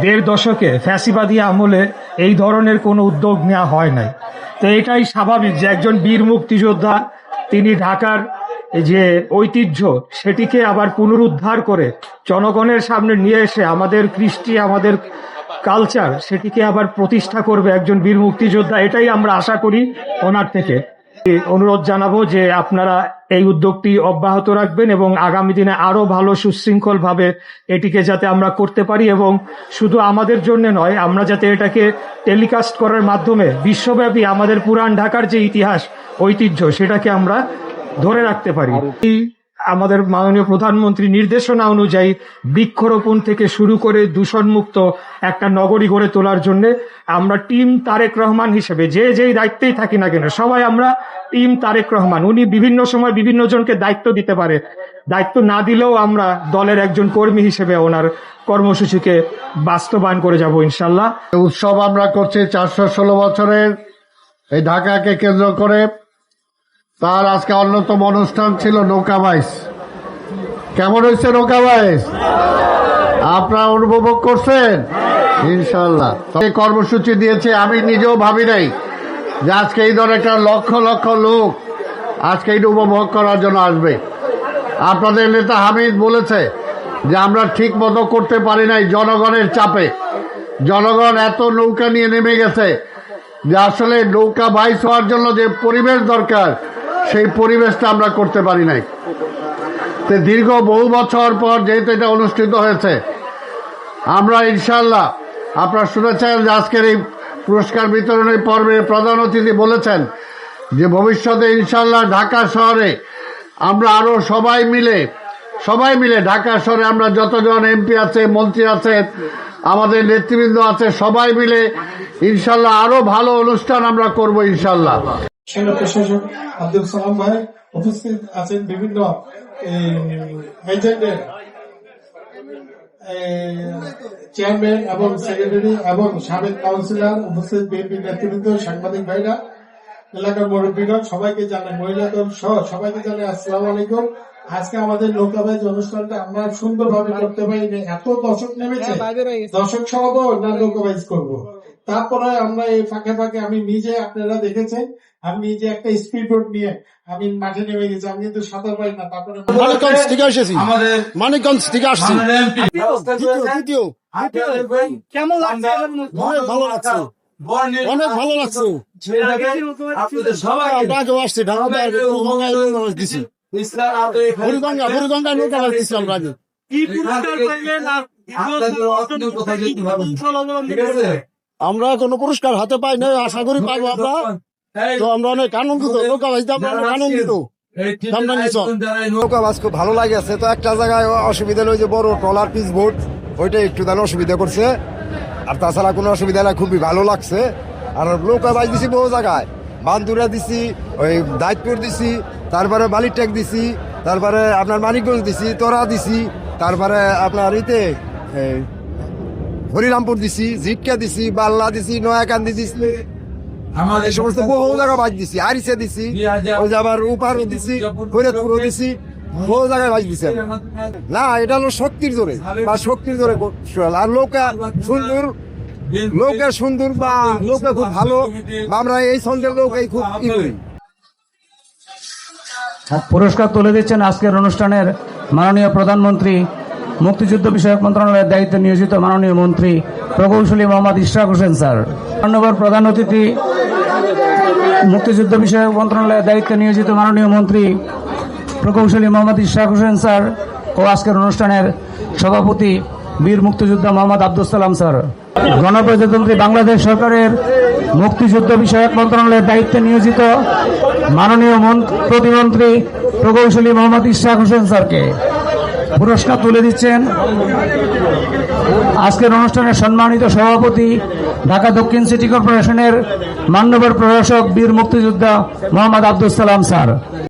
দেড় দশকে ফ্যাসিবাদী আমলে এই ধরনের কোনো উদ্যোগ নেওয়া হয় নাই। তো এটাই স্বাভাবিক যে একজন বীর মুক্তিযোদ্ধা তিনি ঢাকার যে ঐতিহ্য সেটিকে আবার পুনরুদ্ধার করে জনগণের সামনে নিয়ে এসে আমাদের কৃষ্টি, আমাদের কালচার সেটিকে আবার প্রতিষ্ঠা করবে একজন বীর মুক্তিযোদ্ধা। এটাই আমরা আশা করি ওনার থেকে। অনুরোধ জানাবো যে আপনারা এই উদ্যোগটি অব্যাহত রাখবেন এবং আগামী দিনে আরো ভালো সুশৃঙ্খলভাবে এটিকে যাতে আমরা করতে পারি, এবং শুধু আমাদের জন্য নয়, আমরা যাতে এটাকে টেলিকাস্ট করার মাধ্যমে বিশ্বব্যাপী আমাদের পুরান ঢাকার যে ইতিহাস ঐতিহ্য সেটাকে আমরা ধরে রাখতে পারি। আমাদের মাননীয় প্রধানমন্ত্রী নির্দেশনা অনুযায়ী বৃক্ষরোপণ থেকে শুরু করে দূষণমুক্ত একটা নগরী গড়ে তোলার জন্য আমরা টিম তারেক রহমান হিসেবে যেই দায়িত্বেই থাকি না কেন, সবাই আমরা টিম তারেক রহমান। উনি বিভিন্ন সময় বিভিন্ন জনকে দায়িত্ব দিতে পারে, দায়িত্ব না দিলেও আমরা দলের একজন কর্মী হিসেবে ওনার কর্মসূচিকে বাস্তবায়ন করে যাব ইনশাল্লাহ। উৎসব আমরা করছি 416 বছরের এই ঢাকাকে কেন্দ্র করে। তার আজকে অন্যতম অনুষ্ঠান ছিল নৌকা বাইচ। কেমন হয়েছে নৌকা বাইচ? আপনারা অনুভব করছেন ইনশাল্লাহ। এই কর্মসূচি দিয়েছে, আমি নিজেও ভাবি নাই যে আজকে এই ধরনের একটা লক্ষ লক্ষ লোক আজকে এটা উপভোগ করার জন্য আসবে। আপনাদের নেতা হামিদ বলেছে যে আমরা ঠিক মতো করতে পারি নাই জনগণের চাপে। জনগণ এত নৌকা নিয়ে নেমে গেছে যে আসলে নৌকা বাইচ হওয়ার জন্য যে পরিবেশ দরকার সেই পরিবেশটা আমরা করতে পারি নাই। তো দীর্ঘ বহু বছর পর যেহেতু এটা অনুষ্ঠিত হয়েছে, আমরা ইনশাল্লাহ, আপনারা শুনেছেন যে আজকের এই পুরস্কার বিতরণের পর্বে প্রধান অতিথি বলেছেন যে ভবিষ্যতে ইনশাল্লাহ ঢাকা শহরে আমরা আরো সবাই মিলে ঢাকা শহরে আমরা যতজন এমপি আছে, মন্ত্রী আছে, আমাদের নেতৃবৃন্দ আছে, সবাই মিলে ইনশাল্লাহ আরো ভালো অনুষ্ঠান আমরা করব ইনশাল্লাহ। সেনা প্রশাসক আব্দুল সালাম ভাই উপস্থিত আছেন, বিভিন্ন এজেন্টের চেয়ারম্যান এবং সেক্রেটারি এবং সাবেক কাউন্সিলর উপস্থিত, বিএনপি নেতৃবৃন্দ, সাংবাদিক ভাইরা, এলাকার মুরব্বীগণ, সবাইকে জানাই, মহিলাগণ সহ সবাইকে জানাই আসসালামু আলাইকুম। আজকে আমাদের নৌকাবাইজ অনুষ্ঠানটা আমরা সুন্দরভাবে করতে পারি। এত দর্শক নেমেছে, দর্শক সহ না নৌকাবাইজ করবো। তারপরে আমরা এই ফাঁকে ফাঁকে আমি নিজে, আপনারা দেখেছেন, আমি নিজে একটা স্পিড বোট নিয়ে আমি মাঠে নেমে গেছি। আমি কিন্তু সাঁতার পারি না। তারপরে মানিকগঞ্জ থেকে আসছি। কেমন লাগছে? ভালো লাগছে, অনেক ভালো লাগছে। আসছি বুড়িগঙ্গা নৌকা লাগতেছি আমরা। আমরা কোনো পুরস্কার হাতে পাই না, আশা করি পাইবো আমরা। তো আমরা অনেক আনন্দিত, নৌকা ভাইতে আমরা আনন্দিত। নৌকা বাস খুব ভালো লাগেছে। তো একটা জায়গায় অসুবিধা হলো যে বড় ট্রলার পিস বোট, ওইটা একটু তাহলে অসুবিধা করছে, আর তাছাড়া কোনো অসুবিধা না, খুবই ভালো লাগছে। আর নৌকা বাস দিছি বহু জায়গায়, বান্দুরা দিছি, ওই দায়িত্বপুর দিছি, তারপরে বালিরটেক দিছি, তারপরে আপনার মানিকগঞ্জ দিছি, তোরা দিছি, তারপরে আপনার হরিরামপুর দিছি, জিটকা দিছি, বাল্লা দিছি, নয়াকান্দি দিছি, এই সমস্ত বহু জায়গা বাজ দিছি, আরিসে দিছি, ওই যে আবার উপারও দিছি, ফরিদপুরও দিছি, বহু জায়গায় বাজ দিছি। না, এটা হলো শক্তির জোরে বা শক্তির জোরে। আর নৌকা সুন্দর বা নৌকা খুব ভালো, আমরা এই সন্ধ্যের নৌকাই খুব করি। পুরস্কার তুলে দিচ্ছেন আজকের অনুষ্ঠানের মাননীয় প্রধানমন্ত্রী, মুক্তিযুদ্ধ বিষয়ক মন্ত্রণালয়ের দায়িত্বে নিয়োজিত মাননীয় মন্ত্রী প্রকৌশলী মোহাম্মদ ইশরাক হোসেন স্যার। ধন্যবাদ প্রধান অতিথি, মুক্তিযুদ্ধ বিষয়ক মন্ত্রণালয়ের দায়িত্বে নিয়োজিত মাননীয় মন্ত্রী প্রকৌশলী মোহাম্মদ ইশরাক হোসেন স্যার ও আজকের অনুষ্ঠানের সভাপতি বীর মুক্তিযোদ্ধা মোহাম্মদ আব্দুল সালাম স্যার। গণপ্রজাতন্ত্রী বাংলাদেশ সরকারের মুক্তিযুদ্ধ বিষয়ক মন্ত্রণালয়ের দায়িত্বে নিয়োজিত মাননীয় প্রতিমন্ত্রী প্রকৌশলী মোহাম্মদ ইশরাক হোসেন স্যারকে পুরস্কার তুলে দিচ্ছেন আজকের অনুষ্ঠানের সম্মানিত সভাপতি, ঢাকা দক্ষিণ সিটি কর্পোরেশনের মাননীয় প্রশাসক বীর মুক্তিযোদ্ধা মোহাম্মদ আব্দুল সালাম স্যার।